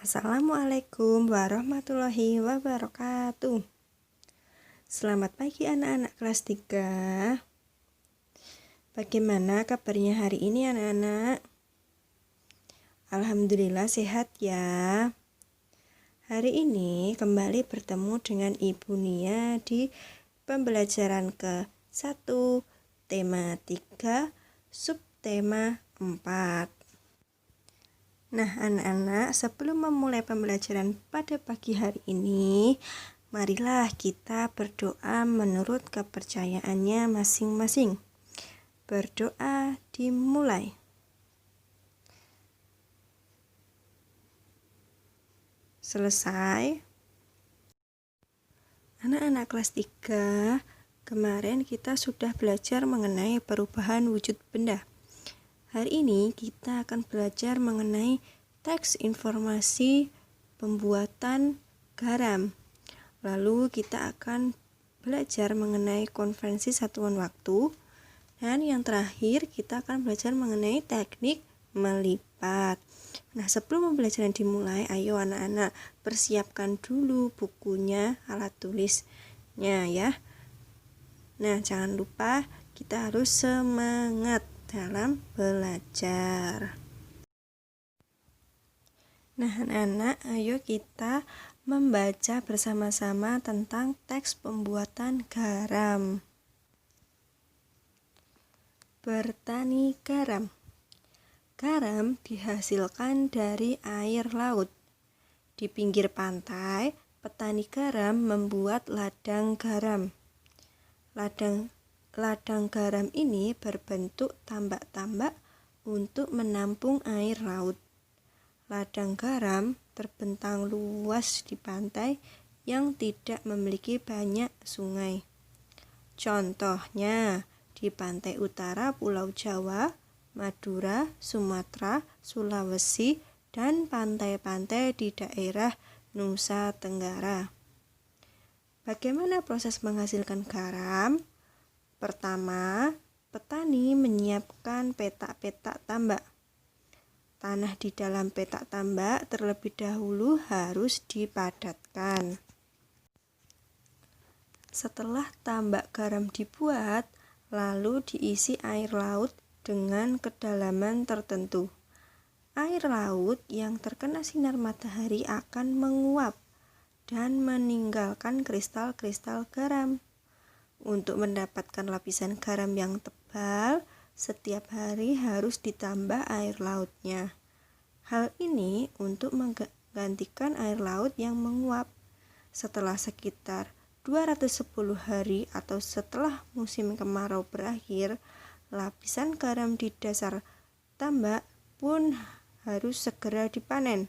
Assalamualaikum warahmatullahi wabarakatuh. Selamat pagi anak-anak kelas 3. Bagaimana kabarnya hari ini anak-anak? Alhamdulillah sehat ya. Hari ini kembali bertemu dengan Ibu Nia di pembelajaran ke-1, tema 3, subtema 4. Nah anak-anak, sebelum memulai pembelajaran pada pagi hari ini, marilah kita berdoa menurut kepercayaannya masing-masing. Berdoa dimulai. Selesai. Anak-anak kelas 3, kemarin kita sudah belajar mengenai perubahan wujud benda. Hari ini kita akan belajar mengenai teks informasi pembuatan garam. Lalu kita akan belajar mengenai konvensi satuan waktu. Dan yang terakhir kita akan belajar mengenai teknik melipat. Nah, sebelum pembelajaran dimulai, ayo anak-anak persiapkan dulu bukunya, alat tulisnya ya. Nah, jangan lupa kita harus semangat dalam belajar. Nah anak-anak, ayo kita membaca bersama-sama tentang teks pembuatan garam. Bertani garam. Garam dihasilkan dari air laut. Di pinggir pantai, petani garam membuat ladang garam. Ladang garam ini berbentuk tambak-tambak untuk menampung air laut. Ladang garam terbentang luas di pantai yang tidak memiliki banyak sungai. Contohnya di pantai utara Pulau Jawa, Madura, Sumatera, Sulawesi, dan pantai-pantai di daerah Nusa Tenggara. Bagaimana proses menghasilkan garam? Pertama, petani menyiapkan petak-petak tambak. Tanah di dalam petak tambak terlebih dahulu harus dipadatkan. Setelah tambak garam dibuat, lalu diisi air laut dengan kedalaman tertentu. Air laut yang terkena sinar matahari akan menguap dan meninggalkan kristal-kristal garam. Untuk mendapatkan lapisan garam yang tebal, setiap hari harus ditambah air lautnya. Hal ini untuk menggantikan air laut yang menguap. Setelah sekitar 210 hari atau setelah musim kemarau berakhir, lapisan garam di dasar tambak pun harus segera dipanen.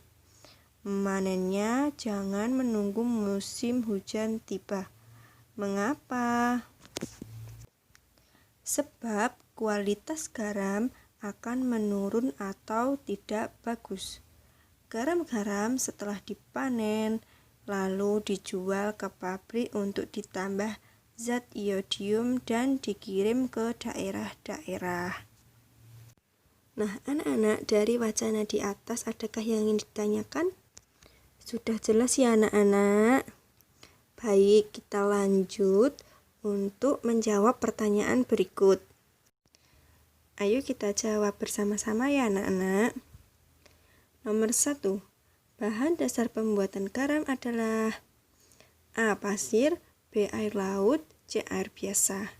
Menannya jangan menunggu musim hujan tiba. Mengapa? Sebab kualitas garam akan menurun atau tidak bagus. Garam-garam setelah dipanen lalu dijual ke pabrik untuk ditambah zat iodium dan dikirim ke daerah-daerah. Nah, anak-anak, dari wacana di atas adakah yang ingin ditanyakan? Sudah jelas ya anak-anak? Baik, kita lanjut untuk menjawab pertanyaan berikut. Ayo kita jawab bersama-sama ya anak-anak. Nomor 1, bahan dasar pembuatan garam adalah A. Pasir, B. Air laut, C. Air biasa.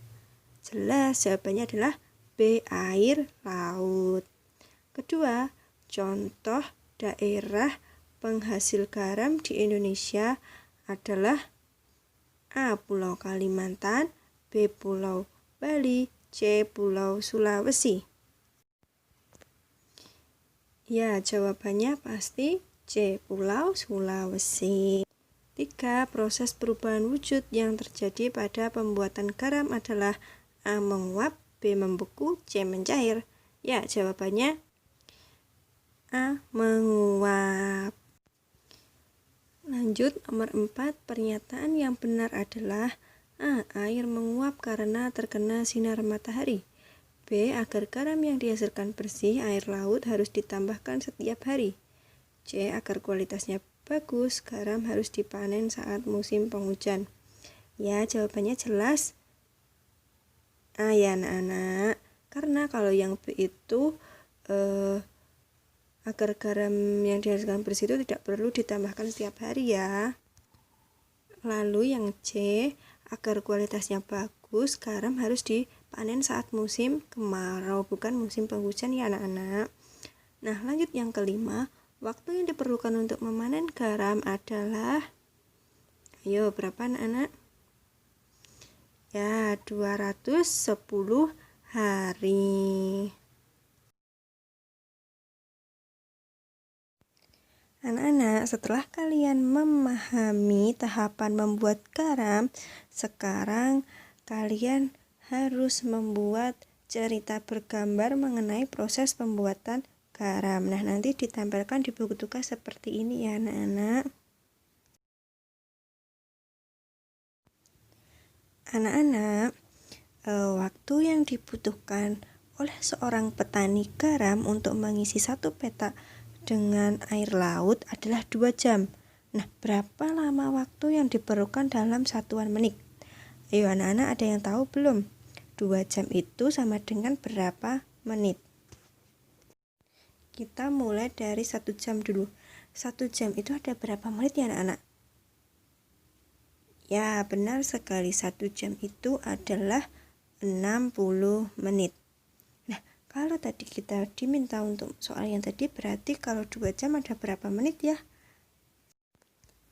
Jelas jawabannya adalah B. Air laut. Kedua, contoh daerah penghasil garam di Indonesia adalah A. Pulau Kalimantan, B. Pulau Bali, C. Pulau Sulawesi. Ya, jawabannya pasti C. Pulau Sulawesi. 3. Proses perubahan wujud yang terjadi pada pembuatan garam adalah A. Menguap, B. Membeku, C. Mencair. Ya, jawabannya A. Menguap. Lanjut, nomor 4, pernyataan yang benar adalah A. Air menguap karena terkena sinar matahari. B. Agar garam yang dihasilkan bersih, air laut harus ditambahkan setiap hari. C. Agar kualitasnya bagus, garam harus dipanen saat musim penghujan. Ya, jawabannya jelas. Ya anak-anak, karena kalau yang B itu agar garam yang dihasilkan bersih itu tidak perlu ditambahkan setiap hari ya. Lalu yang C, agar kualitasnya bagus, garam harus dipanen saat musim kemarau, bukan musim penghujan ya anak-anak. Nah, lanjut yang kelima, waktu yang diperlukan untuk memanen garam adalah, ayo berapa anak-anak? Ya, 210 hari. Anak-anak, setelah kalian memahami tahapan membuat garam, sekarang kalian harus membuat cerita bergambar mengenai proses pembuatan garam. Nah, nanti ditempelkan di buku tugas seperti ini ya anak-anak. Anak-anak, waktu yang dibutuhkan oleh seorang petani garam untuk mengisi satu petak dengan air laut adalah 2 jam. Nah, berapa lama waktu yang diperlukan dalam satuan menit? Ayo anak-anak, ada yang tahu belum? 2 jam itu sama dengan berapa menit? Kita mulai dari 1 jam dulu. 1 jam itu ada berapa menit ya anak-anak? Ya, benar sekali. 1 jam itu adalah 60 menit. Nah, kalau tadi kita diminta untuk soal yang tadi, berarti kalau 2 jam ada berapa menit ya?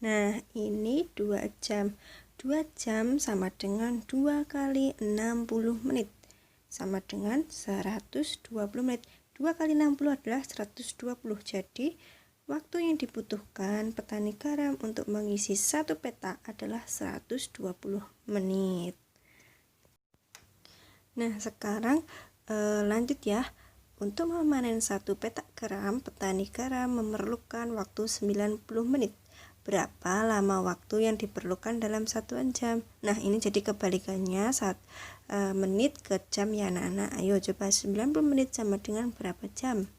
Nah, ini 2 jam. 2 jam sama dengan 2 kali 60 menit. Sama dengan 120 menit. 2 kali 60 adalah 120. Jadi, waktu yang dibutuhkan petani garam untuk mengisi satu petak adalah 120 menit. Nah, sekarang lanjut ya. Untuk memanen satu petak garam, petani garam memerlukan waktu 90 menit. Berapa lama waktu yang diperlukan dalam satuan jam? Nah, ini jadi kebalikannya menit ke jam ya anak-anak. Ayo coba 90 menit sama dengan berapa jam?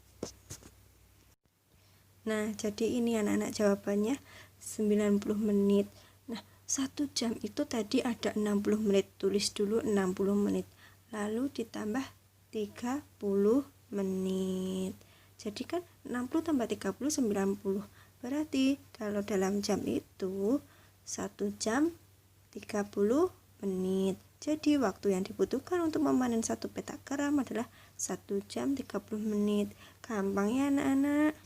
Nah, jadi ini anak-anak jawabannya 90 menit. Nah, 1 jam itu tadi ada 60 menit. Tulis dulu 60 menit. Lalu ditambah 30 menit. Jadi kan 60 tambah 30 90. Berarti kalau dalam jam itu 1 jam 30 menit. Jadi waktu yang dibutuhkan untuk memanen satu petak garam adalah 1 jam 30 menit. Gampang ya anak-anak.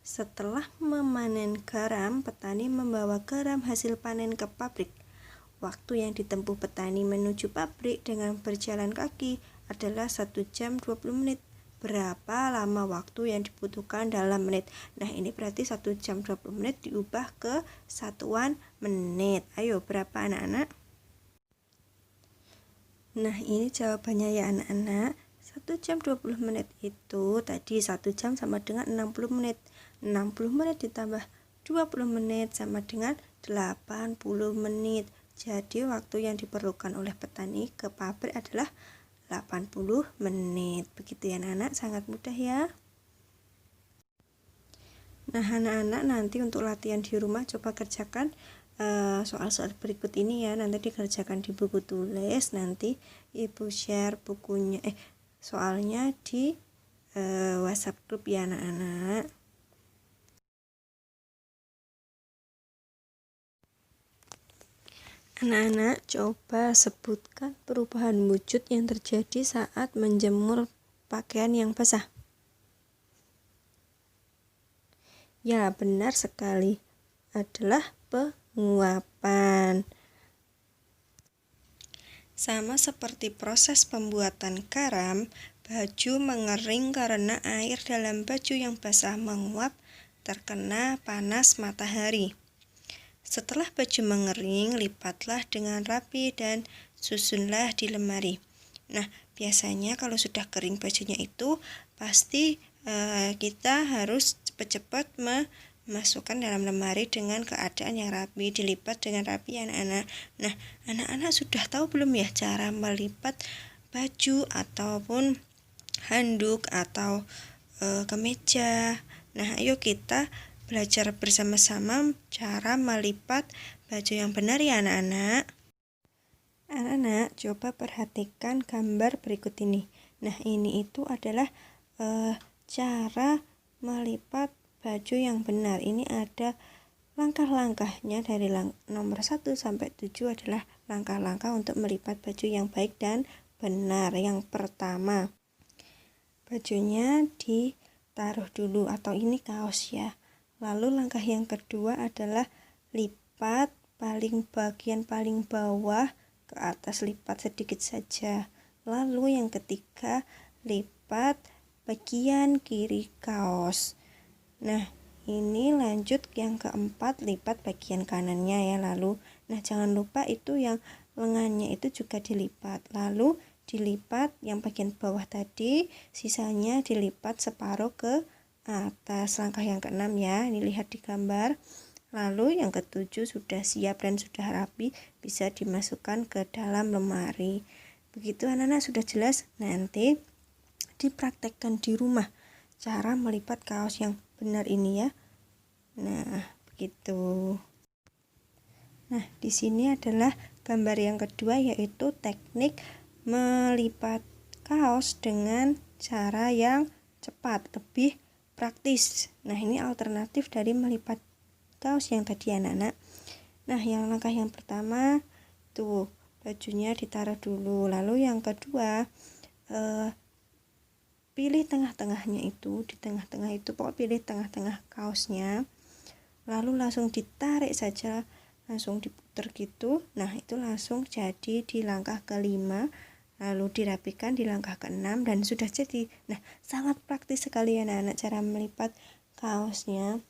Setelah memanen garam, petani membawa garam hasil panen ke pabrik. Waktu yang ditempuh petani menuju pabrik dengan berjalan kaki adalah 1 jam 20 menit. Berapa lama waktu yang dibutuhkan dalam menit? Nah, ini berarti 1 jam 20 menit diubah ke satuan menit. Ayo, berapa anak-anak? Nah, ini jawabannya ya anak-anak. 1 jam 20 menit itu tadi 1 jam sama dengan 60 menit. 60 menit ditambah 20 menit sama dengan 80 menit. Jadi waktu yang diperlukan oleh petani ke pabrik adalah 80 menit. Begitu ya anak-anak, sangat mudah ya. Nah, anak-anak nanti untuk latihan di rumah coba kerjakan soal-soal berikut ini ya. Nanti dikerjakan di buku tulis, nanti Ibu share bukunya soalnya di WhatsApp grup ya anak-anak. Anak-anak, coba sebutkan perubahan wujud yang terjadi saat menjemur pakaian yang basah. Ya, benar sekali. Adalah penguapan. Sama seperti proses pembuatan garam, baju mengering karena air dalam baju yang basah menguap terkena panas matahari. Setelah baju mengering, lipatlah dengan rapi dan susunlah di lemari. Nah, biasanya kalau sudah kering bajunya itu pasti kita harus cepat-cepat memasukkan dalam lemari dengan keadaan yang rapi, dilipat dengan rapi anak-anak. Nah, anak-anak sudah tahu belum ya cara melipat baju ataupun handuk atau kemeja Nah, ayo kita belajar bersama-sama cara melipat baju yang benar ya anak-anak. Anak-anak, coba perhatikan gambar berikut ini. Nah, ini itu adalah cara melipat baju yang benar. Ini ada langkah-langkahnya dari nomor 1 sampai 7 adalah langkah-langkah untuk melipat baju yang baik dan benar. Yang pertama, bajunya ditaruh dulu, atau ini kaos ya. Lalu langkah yang kedua adalah lipat bagian paling bawah ke atas, lipat sedikit saja. Lalu yang ketiga, lipat bagian kiri kaos. Nah, ini lanjut yang keempat, lipat bagian kanannya ya. Lalu, nah jangan lupa itu yang lengannya itu juga dilipat. Lalu dilipat yang bagian bawah tadi, sisanya dilipat separuh ke atas. Langkah yang keenam ya, ini lihat di gambar. Lalu yang ketujuh sudah siap dan sudah rapi, bisa dimasukkan ke dalam lemari. Begitu anak-anak, sudah jelas? Nanti dipraktekkan di rumah cara melipat kaos yang benar ini ya. Nah, begitu. Nah, di sini adalah gambar yang kedua, yaitu teknik melipat kaos dengan cara yang cepat, lebih praktis. Nah, ini alternatif dari melipat kaos yang tadi anak-anak. Nah, yang langkah yang pertama tuh bajunya ditaruh dulu. Lalu yang kedua, pilih tengah-tengahnya itu, di tengah-tengah itu pokoknya pilih tengah-tengah kaosnya, lalu langsung ditarik saja, langsung diputar gitu. Nah, itu langsung jadi di langkah kelima, lalu dirapikan di langkah keenam dan sudah jadi. Nah, sangat praktis sekali anak-anak cara melipat kaosnya.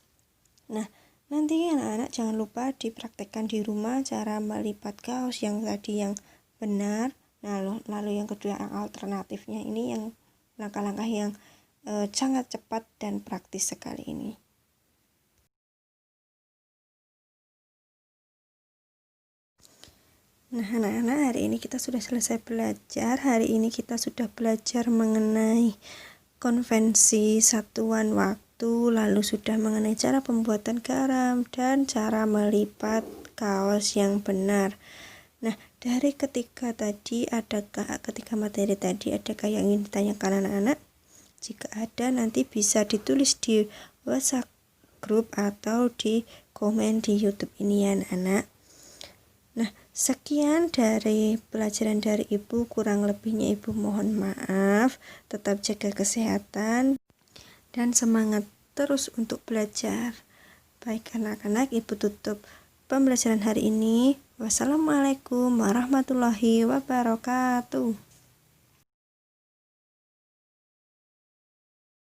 Nah, nanti anak-anak jangan lupa dipraktekkan di rumah cara melipat kaos yang tadi yang benar. Nah, lalu yang kedua yang alternatifnya ini yang langkah-langkah yang sangat cepat dan praktis sekali ini. Nah, anak-anak, hari ini kita sudah selesai belajar. Hari ini kita sudah belajar mengenai konvensi satuan waktu, lalu sudah mengenai cara pembuatan garam dan cara melipat kaos yang benar. Nah, dari ketiga materi tadi, adakah yang ingin ditanyakan anak-anak? Jika ada, nanti bisa ditulis di WhatsApp grup atau di komen di YouTube ini ya anak-anak. Nah, sekian dari pelajaran dari Ibu, kurang lebihnya Ibu mohon maaf. Tetap jaga kesehatan dan semangat terus untuk belajar. Baik anak-anak, Ibu tutup pembelajaran hari ini. Wassalamualaikum warahmatullahi wabarakatuh.